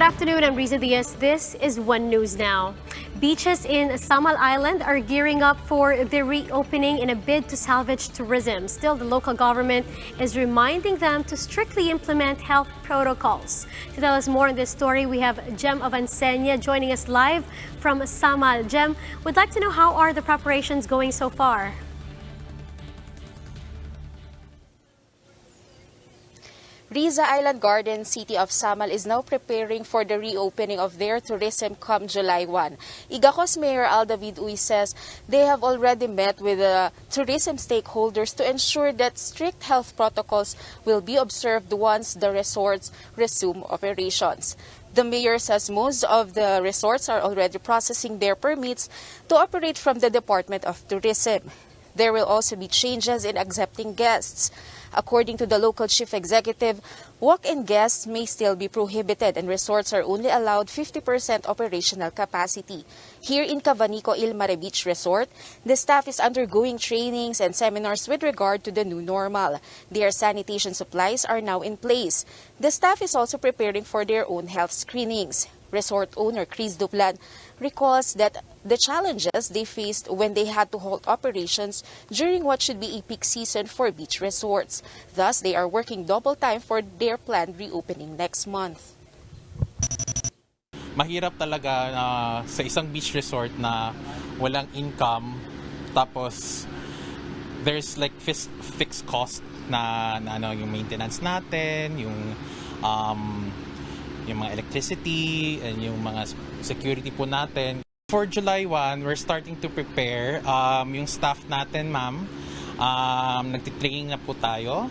Good afternoon, I'm Riza Diaz. This is One News Now. Beaches in Samal Island are gearing up for the reopening in a bid to salvage tourism. Still, the local government is reminding them to strictly implement health protocols. To tell us more on this story, we have Jem Avancenia joining us live from Samal. Jem, would like to know how are the preparations going so far? Riza Island Garden City of Samal is now preparing for the reopening of their tourism come July 1. Igacos Mayor Al David Uy says they have already met with the tourism stakeholders to ensure that strict health protocols will be observed once the resorts resume operations. The mayor says most of the resorts are already processing their permits to operate from the Department of Tourism. There will also be changes in accepting guests. According to the local chief executive, walk-in guests may still be prohibited and resorts are only allowed 50% operational capacity. Here in Cavanico Ilmare Beach Resort, the staff is undergoing trainings and seminars with regard to the new normal. Their sanitation supplies are now in place. The staff is also preparing for their own health screenings. Resort owner Chris Duplan recalls that the challenges they faced when they had to halt operations during what should be a peak season for beach resorts. Thus, they are working double time for their planned reopening next month. Mahirap talaga sa isang beach resort na walang income, tapos there's like fixed cost na yung maintenance natin, yung mga electricity, and yung mga security po natin. For July 1, we're starting to prepare yung staff natin, ma'am. Nagtitraining na po tayo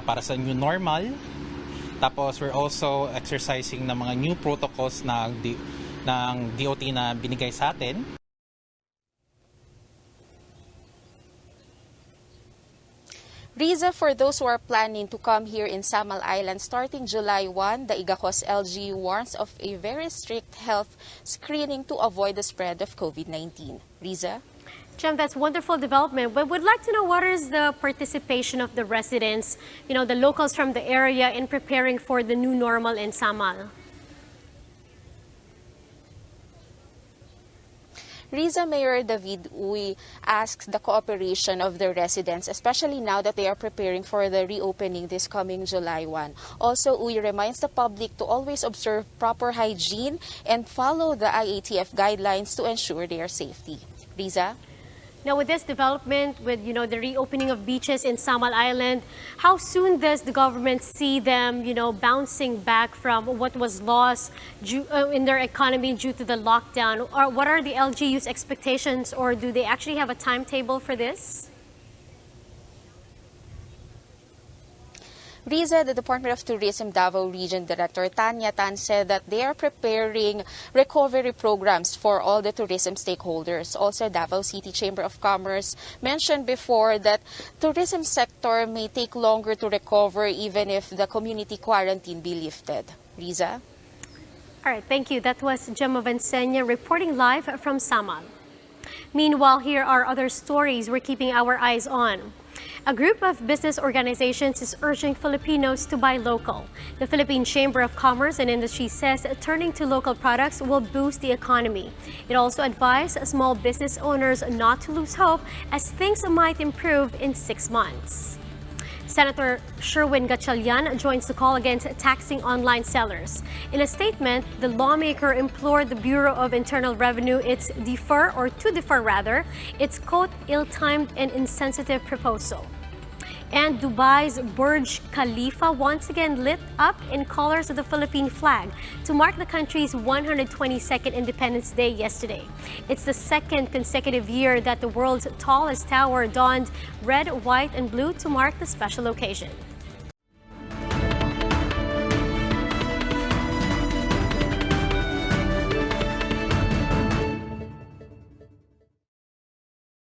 para sa new normal. Tapos we're also exercising ng mga new protocols ng DOT na binigay sa atin. Riza, for those who are planning to come here in Samal Island starting July 1, the Igacos LG warns of a very strict health screening to avoid the spread of COVID-19. Riza? Jem, that's wonderful development. But we'd like to know what is the participation of the residents, the locals from the area in preparing for the new normal in Samal. Riza Mayor David Uy asks the cooperation of the residents, especially now that they are preparing for the reopening this coming July 1. Also, Uy reminds the public to always observe proper hygiene and follow the IATF guidelines to ensure their safety. Riza? Now, with this development, with the reopening of beaches in Samal Island, how soon does the government see them, bouncing back from what was lost in their economy due to the lockdown? Or what are the LGU's expectations, or do they actually have a timetable for this? Riza, the Department of Tourism Davao Region Director Tanya Tan said that they are preparing recovery programs for all the tourism stakeholders. Also, Davao City Chamber of Commerce mentioned before that tourism sector may take longer to recover even if the community quarantine be lifted. Riza? All right, thank you. That was Jem Avancenia reporting live from Samal. Meanwhile, here are other stories we're keeping our eyes on. A group of business organizations is urging Filipinos to buy local. The Philippine Chamber of Commerce and Industry says turning to local products will boost the economy. It also advised small business owners not to lose hope as things might improve in 6 months. Senator Sherwin Gatchalian joins the call against taxing online sellers. In a statement, the lawmaker implored the Bureau of Internal Revenue to defer its quote ill-timed and insensitive proposal. And Dubai's Burj Khalifa once again lit up in colors of the Philippine flag to mark the country's 122nd Independence Day yesterday. It's the second consecutive year that the world's tallest tower donned red, white, and blue to mark the special occasion.